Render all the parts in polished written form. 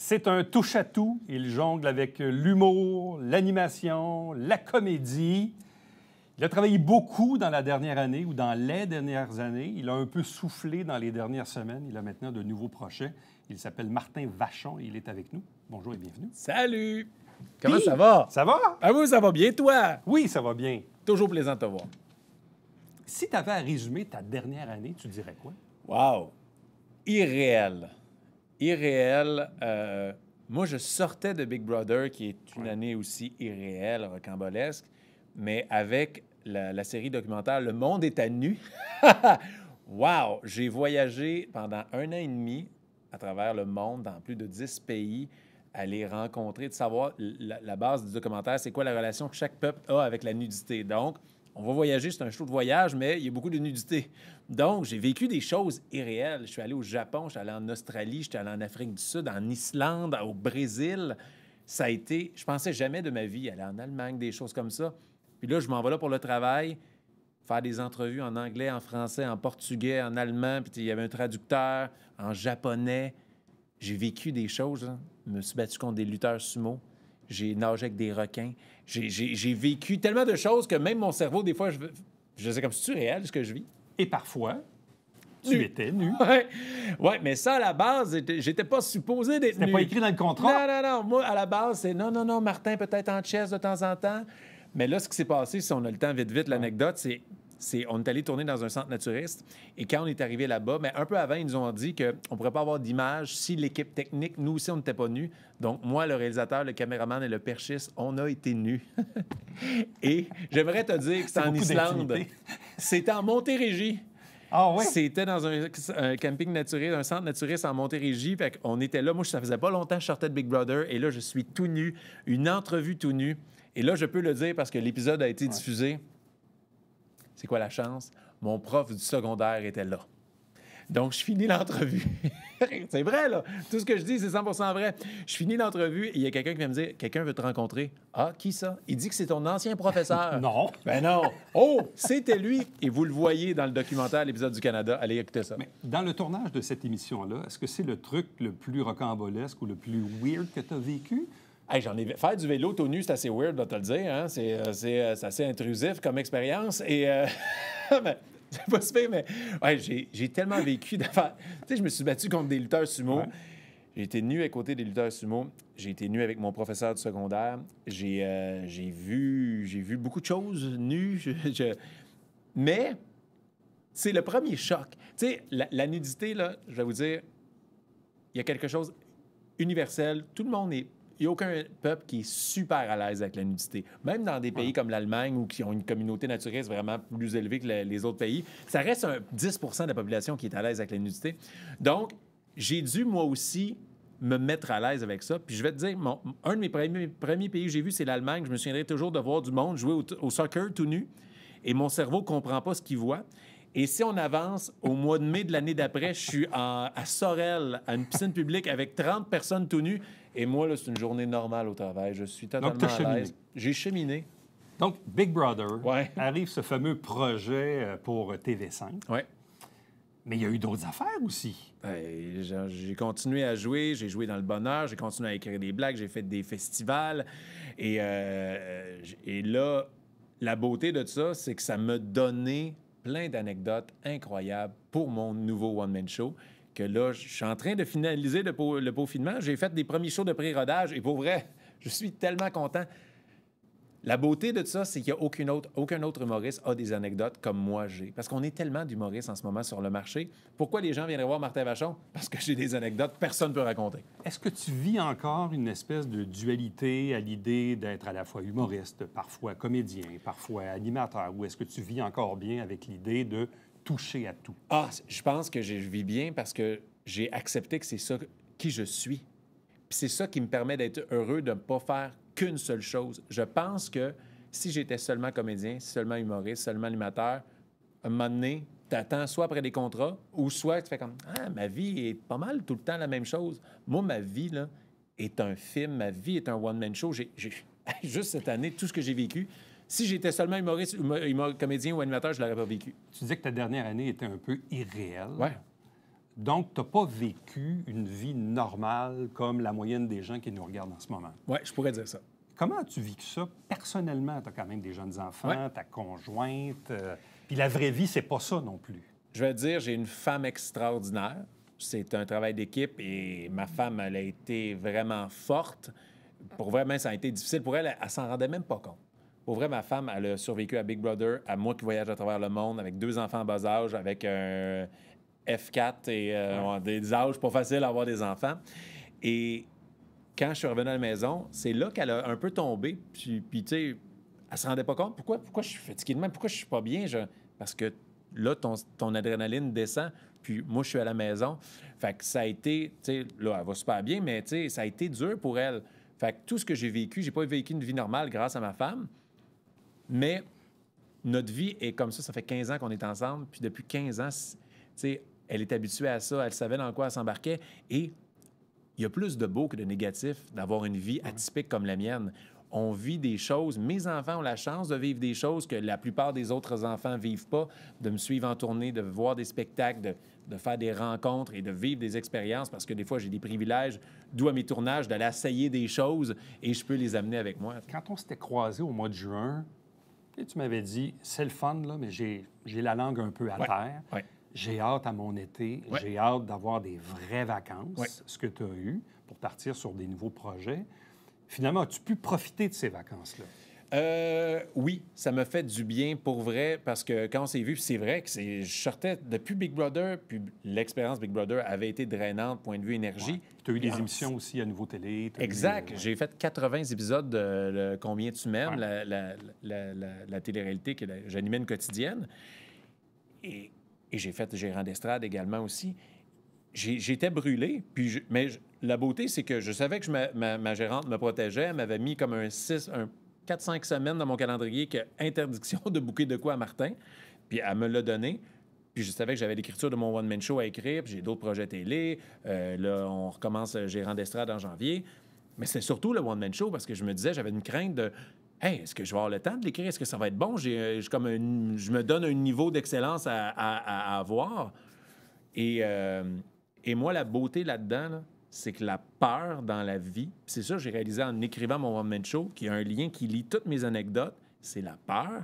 C'est un touche-à-tout. Il jongle avec l'humour, l'animation, la comédie. Il a travaillé beaucoup dans la dernière année ou dans les dernières années. Il a un peu soufflé dans les dernières semaines. Il a maintenant de nouveaux projets. Il s'appelle Martin Vachon et il est avec nous. Bonjour et bienvenue. Salut! Comment ça va? Ça va? Ah oui, ça va bien, toi? Oui, ça va bien. Toujours plaisant de te voir. Si tu avais à résumer ta dernière année, tu dirais quoi? Wow! Irréel. Irréel. Moi, je sortais de Big Brother, qui est une année aussi irréelle, rocambolesque, mais avec la série documentaire Le Monde est à nu. Wow! J'ai voyagé pendant 1 an et demi à travers le monde, dans plus de 10 pays, à les rencontrer, de savoir la base du documentaire, c'est quoi la relation que chaque peuple a avec la nudité. Donc, on va voyager, c'est un show de voyage, mais il y a beaucoup de nudité. Donc, j'ai vécu des choses irréelles. Je suis allé au Japon, je suis allé en Australie, je suis allé en Afrique du Sud, en Islande, au Brésil. Ça a été... Je pensais jamais de ma vie aller en Allemagne, des choses comme ça. Puis là, je m'en vais là pour le travail, faire des entrevues en anglais, en français, en portugais, en allemand. Puis il y avait un traducteur, en japonais. J'ai vécu des choses. Hein. Je me suis battu contre des lutteurs sumo. J'ai nagé avec des requins. J'ai vécu tellement de choses que même mon cerveau, des fois, je sais comme si c'est réel ce que je vis. Et parfois, tu étais nu. Ouais, mais ça, à la base, j'étais pas supposé d'être nu. C'était pas écrit dans le contrat? Non. Moi, à la base, c'est non, Martin, peut-être en chess de temps en temps. Mais là, ce qui s'est passé, si on a le temps, vite, l'anecdote, c'est on est allé tourner dans un centre naturiste et quand on est arrivé là-bas, mais un peu avant, ils nous ont dit qu'on ne pourrait pas avoir d'image si l'équipe technique, nous aussi, on n'était pas nus. Donc, moi, le réalisateur, le caméraman et le perchiste, on a été nus. Et j'aimerais te dire que c'était en Islande. C'était en Montérégie. Ah oui? C'était dans un camping naturel, un centre naturiste en Montérégie. Fait qu'on était là. Moi, ça faisait pas longtemps que je sortais de Big Brother. Et là, je suis tout nu. Une entrevue tout nu. Et là, je peux le dire parce que l'épisode a été diffusé. C'est quoi la chance? Mon prof du secondaire était là. Donc, je finis l'entrevue. C'est vrai, là. Tout ce que je dis, c'est 100% vrai. Je finis l'entrevue et il y a quelqu'un qui vient me dire « Quelqu'un veut te rencontrer. » Ah, qui ça? Il dit que c'est ton ancien professeur. Non. Ben non. Oh, c'était lui. Et vous le voyez dans le documentaire L'épisode du Canada. Allez écouter ça. Mais dans le tournage de cette émission-là, est-ce que c'est le truc le plus rocambolesque ou le plus weird que tu as vécu? Hey, faire du vélo tout nu, c'est assez weird, de te le dire. Hein? C'est assez intrusif comme expérience. Et mais, c'est pas super, mais ouais, j'ai tellement vécu d'affaires. Tu sais, je me suis battu contre des lutteurs sumo. Ouais. J'ai été nu à côté des lutteurs sumo. J'ai été nu avec mon professeur du secondaire. J'ai vu beaucoup de choses nues. Mais c'est le premier choc. Tu sais, la nudité, là, je vais vous dire, il y a quelque chose universel. Tout le monde est... Il n'y a aucun peuple qui est super à l'aise avec la nudité. Même dans des pays comme l'Allemagne ou qui ont une communauté naturiste vraiment plus élevée que les autres pays, ça reste un 10 de la population qui est à l'aise avec la nudité. Donc, j'ai dû, moi aussi, me mettre à l'aise avec ça. Puis je vais te dire, un de mes premiers pays que j'ai vu, c'est l'Allemagne. Je me souviendrai toujours de voir du monde jouer au soccer tout nu. Et mon cerveau ne comprend pas ce qu'il voit. Et si on avance, au mois de mai de l'année d'après, je suis à Sorel, à une piscine publique avec 30 personnes tout nues. Et moi, là, c'est une journée normale au travail. Je suis totalement à l'aise. J'ai cheminé. Donc, Big Brother, arrive ce fameux projet pour TV5. Oui. Mais il y a eu d'autres affaires aussi. J'ai continué à jouer, j'ai joué dans le bonheur, j'ai continué à écrire des blagues, j'ai fait des festivals. Et là, la beauté de ça, c'est que ça m'a donné plein d'anecdotes incroyables pour mon nouveau one-man show. Que là, je suis en train de finaliser le peaufinement. J'ai fait des premiers shows de pré-rodage et pour vrai, je suis tellement content. La beauté de ça, c'est qu'il n'y a aucun autre humoriste a des anecdotes comme moi j'ai. Parce qu'on est tellement d'humoristes en ce moment sur le marché. Pourquoi les gens viendraient voir Martin Vachon? Parce que j'ai des anecdotes que personne ne peut raconter. Est-ce que tu vis encore une espèce de dualité à l'idée d'être à la fois humoriste, parfois comédien, parfois animateur? Ou est-ce que tu vis encore bien avec l'idée de toucher à tout? Ah, je pense que je vis bien parce que j'ai accepté que c'est ça qui je suis. Puis c'est ça qui me permet d'être heureux de ne pas faire qu'une seule chose. Je pense que si j'étais seulement comédien, seulement humoriste, seulement animateur, à un moment donné, t'attends soit après des contrats ou soit tu fais comme « Ah, ma vie est pas mal tout le temps la même chose. » Moi, ma vie, là, est un film. Ma vie est un one-man show. Juste cette année, tout ce que j'ai vécu, si j'étais seulement humoriste, comédien ou animateur, je ne l'aurais pas vécu. Tu disais que ta dernière année était un peu irréelle. Oui. Donc, tu n'as pas vécu une vie normale comme la moyenne des gens qui nous regardent en ce moment. Oui, je pourrais dire ça. Comment as-tu vécu ça personnellement? Tu as quand même des jeunes enfants, Ouais. ta conjointe. Puis la vraie vie, c'est pas ça non plus. Je vais te dire, j'ai une femme extraordinaire. C'est un travail d'équipe et ma femme, elle a été vraiment forte. Pour vrai, même, ça a été difficile pour elle. Elle s'en rendait même pas compte. Pour vrai, ma femme, elle a survécu à Big Brother, à moi qui voyage à travers le monde, avec 2 enfants en bas âge, avec un F4 et des âges pas faciles à avoir des enfants. Et quand je suis revenu à la maison, c'est là qu'elle a un peu tombé. Puis tu sais, elle se rendait pas compte. Pourquoi je suis fatigué de même? Pourquoi je suis pas bien? Parce que là, ton adrénaline descend. Puis moi, je suis à la maison. Fait que ça a été, tu sais, là, elle va super bien, mais tu sais, ça a été dur pour elle. Fait que tout ce que j'ai vécu, j'ai pas vécu une vie normale grâce à ma femme, mais notre vie est comme ça. Ça fait 15 ans qu'on est ensemble. Puis depuis 15 ans, tu sais, elle est habituée à ça. Elle savait dans quoi elle s'embarquait. Et il y a plus de beau que de négatif d'avoir une vie atypique comme la mienne. On vit des choses. Mes enfants ont la chance de vivre des choses que la plupart des autres enfants ne vivent pas, de me suivre en tournée, de voir des spectacles, de faire des rencontres et de vivre des expériences parce que des fois, j'ai des privilèges, d'où à mes tournages, d'aller essayer des choses et je peux les amener avec moi. Quand on s'était croisés au mois de juin, tu m'avais dit, c'est le fun, là, mais j'ai la langue un peu à terre. Ouais. J'ai hâte à mon été. Ouais. J'ai hâte d'avoir des vraies vacances, Ouais. ce que tu as eu, pour partir sur des nouveaux projets. Finalement, as-tu pu profiter de ces vacances-là? Oui, ça m'a fait du bien pour vrai parce que quand on s'est vu, puis c'est vrai que je sortais depuis Big Brother, puis l'expérience Big Brother avait été drainante, point de vue énergie. Tu as eu des Ah, émissions aussi à Nouveau Télé. t'as eu, Exact. ouais. J'ai fait 80 épisodes de Combien tu m'aimes, Ouais. la télé-réalité que j'animais une quotidienne. Et j'ai fait Gérant d'estrade également aussi. J'étais brûlé, mais la beauté, c'est que je savais que ma gérante me protégeait. Elle m'avait mis comme un 4-5 semaines dans mon calendrier que interdiction de booker de quoi à Martin. Puis elle me l'a donné. Puis je savais que j'avais l'écriture de mon one-man show à écrire, puis j'ai d'autres projets télé. Là, on recommence Gérant d'estrade en janvier. Mais c'est surtout le one-man show parce que je me disais, j'avais une crainte de hey, est-ce que je vais avoir le temps de l'écrire? Est-ce que ça va être bon? Je me donne un niveau d'excellence à avoir. Et moi, la beauté là-dedans, là, c'est que la peur dans la vie, c'est ça que j'ai réalisé en écrivant mon one-man show, qui a un lien qui lie toutes mes anecdotes, c'est la peur.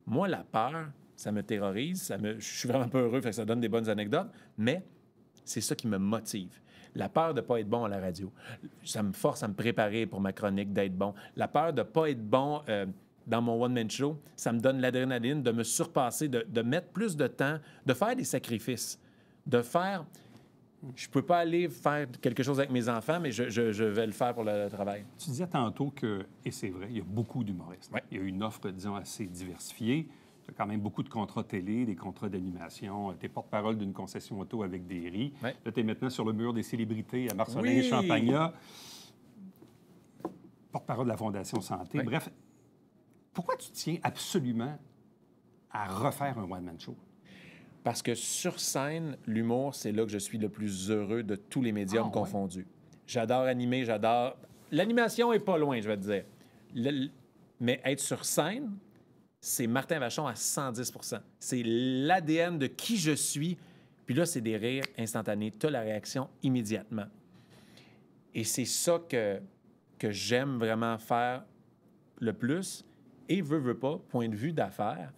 Moi, la peur, ça me terrorise, je suis vraiment pas heureux, fait que ça donne des bonnes anecdotes, mais c'est ça qui me motive. La peur de ne pas être bon à la radio, ça me force à me préparer pour ma chronique, d'être bon. La peur de ne pas être bon dans mon one-man show, ça me donne l'adrénaline de me surpasser, de mettre plus de temps, de faire des sacrifices, de faire... Je peux pas aller faire quelque chose avec mes enfants, mais je vais le faire pour le travail. Tu disais tantôt que, et c'est vrai, il y a beaucoup d'humoristes. Ouais. Il y a une offre, disons, assez diversifiée. Tu as quand même beaucoup de contrats télé, des contrats d'animation. Tu es porte-parole d'une concession auto avec des riz. Ouais. Là, tu es maintenant sur le mur des célébrités à Marcelin Oui! et Champagnat. Porte-parole de la Fondation Santé. Ouais. Bref, pourquoi tu tiens absolument à refaire un one-man show? Parce que sur scène, l'humour, c'est là que je suis le plus heureux de tous les médiums Ah, ouais. confondus. J'adore animer, j'adore... L'animation est pas loin, je vais te dire. Mais être sur scène, c'est Martin Vachon à 110 %. C'est l'ADN de qui je suis. Puis là, c'est des rires instantanés. Tu as la réaction immédiatement. Et c'est ça que j'aime vraiment faire le plus. Et veux pas, point de vue d'affaires,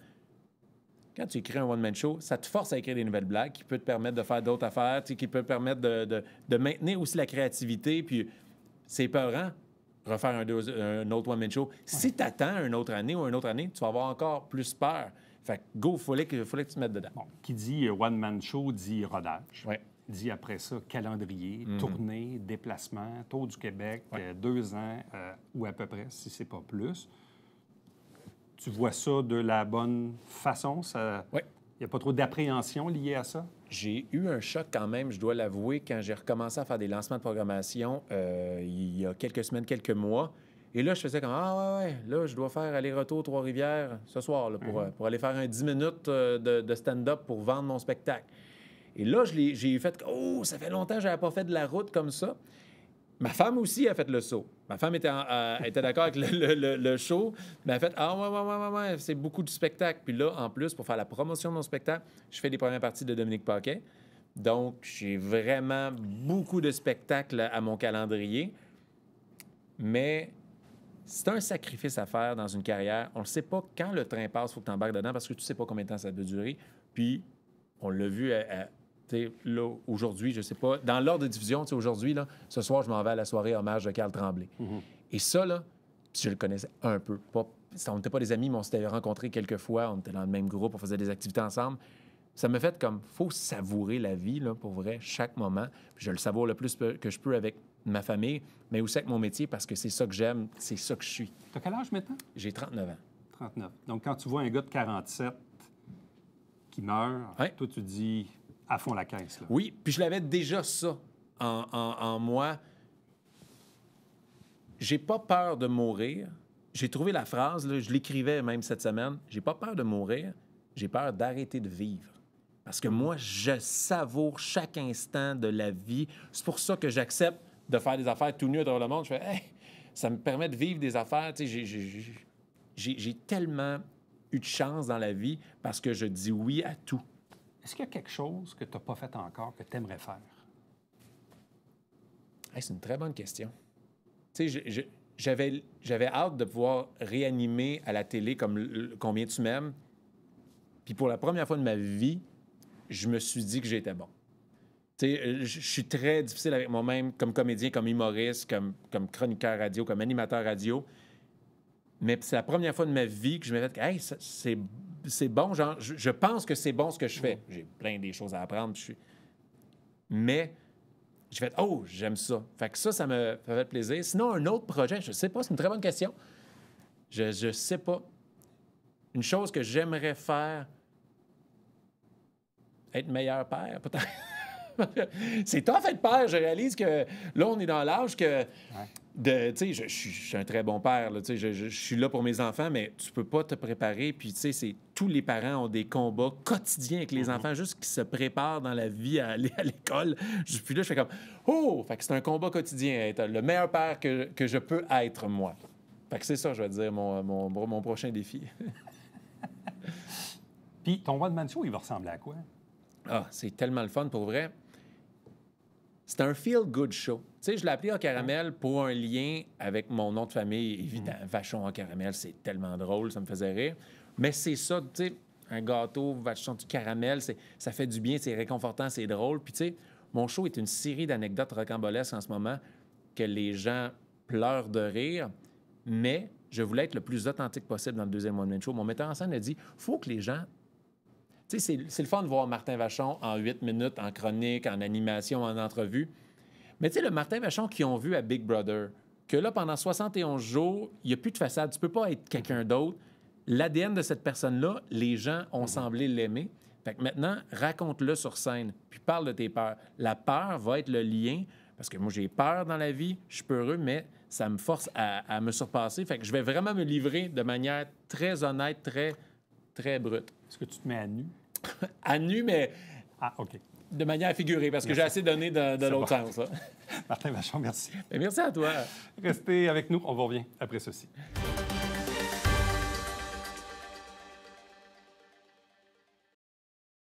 quand tu écris un one-man show, ça te force à écrire des nouvelles blagues qui peut te permettre de faire d'autres affaires, qui peut te permettre de maintenir aussi la créativité. Puis c'est épeurant, refaire un autre one-man show. Si tu attends une autre année ou une autre année, tu vas avoir encore plus peur. Fait que go, il fallait que tu te mettes dedans. Bon, qui dit one-man show dit rodage. Ouais. Dit après ça calendrier, tournée, déplacement, Tour du Québec, Ouais. 2 ans ou à peu près, si c'est pas plus. Tu vois ça de la bonne façon? Ouais. Il n'y a pas trop d'appréhension liée à ça? J'ai eu un choc quand même, je dois l'avouer, quand j'ai recommencé à faire des lancements de programmation il y a quelques semaines, quelques mois. Et là, je faisais comme ah ouais, là, je dois faire aller-retour Trois-Rivières ce soir là, pour aller faire un 10 minutes de stand-up pour vendre mon spectacle. Et là, j'ai fait oh, ça fait longtemps que je n'avais pas fait de la route comme ça. Ma femme aussi a fait le saut. Ma femme était d'accord avec le show, mais elle a fait ah ouais, c'est beaucoup de spectacle. Puis là, en plus, pour faire la promotion de mon spectacle, je fais les premières parties de Dominique Paquet. Donc, j'ai vraiment beaucoup de spectacles à mon calendrier. Mais c'est un sacrifice à faire dans une carrière. On ne sait pas quand le train passe, il faut que tu embarques dedans parce que tu ne sais pas combien de temps ça peut durer. Puis, on l'a vu là, aujourd'hui, je ne sais pas. Dans l'ordre de diffusion, aujourd'hui, là, ce soir, je m'en vais à la soirée hommage de Carl Tremblay. Et ça, là, je le connaissais un peu. On n'était pas des amis, mais on s'était rencontrés quelques fois. On était dans le même groupe, on faisait des activités ensemble. Ça m'a fait comme, faut savourer la vie, là, pour vrai, chaque moment. Puis je le savoure le plus que je peux avec ma famille, mais aussi avec mon métier, parce que c'est ça que j'aime, c'est ça que je suis. T'as quel âge maintenant? J'ai 39 ans. 39. Donc, quand tu vois un gars de 47 qui meurt, Ouais. toi, tu dis à fond la caisse. Là. Oui, puis je l'avais déjà ça en moi. J'ai pas peur de mourir. J'ai trouvé la phrase, là, je l'écrivais même cette semaine. J'ai pas peur de mourir, j'ai peur d'arrêter de vivre. Parce que moi, je savoure chaque instant de la vie. C'est pour ça que j'accepte de faire des affaires tout nu à travers le monde. Je fais, hey, ça me permet de vivre des affaires. Tu sais, j'ai tellement eu de chance dans la vie parce que je dis oui à tout. Est-ce qu'il y a quelque chose que tu n'as pas fait encore que tu aimerais faire? Hey, c'est une très bonne question. Tu sais, j'avais hâte de pouvoir réanimer à la télé comme Combien tu m'aimes. Puis pour la première fois de ma vie, je me suis dit que j'étais bon. Tu sais, je suis très difficile avec moi-même comme comédien, comme humoriste, comme chroniqueur radio, comme animateur radio. Mais c'est la première fois de ma vie que je me dit « Hey, c'est bon, genre, je pense que c'est bon ce que je fais. » J'ai plein des choses à apprendre. Mais j'ai fait « Oh, j'aime ça. » Fait que ça me fait plaisir. Sinon, un autre projet, je sais pas, c'est une très bonne question. Je sais pas. Une chose que j'aimerais faire, être meilleur père, peut-être. C'est tough être père. Je réalise que là, on est dans l'âge que... Tu sais, je suis un très bon père. Là, je suis là pour mes enfants, mais tu peux pas te préparer. Puis, tu sais, tous les parents ont des combats quotidiens avec les enfants, juste qui se préparent dans la vie à aller à l'école. Puis là, je fais comme, oh! Fait que c'est un combat quotidien, être le meilleur père que je peux être, moi. Fait que c'est ça, je vais dire, mon prochain défi. Puis, ton one-man show, il va ressembler à quoi? Ah, c'est tellement le fun, pour vrai. C'est un feel-good show. Tu sais, je l'ai appelé en caramel pour un lien avec mon nom de famille, évident. Vachon en caramel, c'est tellement drôle, ça me faisait rire. Mais c'est ça, tu sais, un gâteau, vachon du caramel, ça fait du bien, c'est réconfortant, c'est drôle. Puis tu sais, mon show est une série d'anecdotes rocambolesques en ce moment que les gens pleurent de rire, mais je voulais être le plus authentique possible dans le deuxième one-man show. Mon metteur en scène a dit, faut que les gens... Tu sais, c'est le fun de voir Martin Vachon en 8 minutes, en chronique, en animation, en entrevue. Mais tu sais, le Martin Vachon qu'ils ont vu à Big Brother, que là, pendant 71 jours, il n'y a plus de façade. Tu peux pas être quelqu'un d'autre. L'ADN de cette personne-là, les gens ont semblé l'aimer. Fait que maintenant, raconte-le sur scène, puis parle de tes peurs. La peur va être le lien, parce que moi, j'ai peur dans la vie, je suis peureux, mais ça me force à me surpasser. Fait que je vais vraiment me livrer de manière très honnête, très, très brute. Est-ce que tu te mets à nu? À nu, mais Ah, OK. de manière figurée, parce que j'ai assez donné de l'autre sens. Là. Martin Vachon, merci. Merci à toi. Restez avec nous, on vous revient après ceci.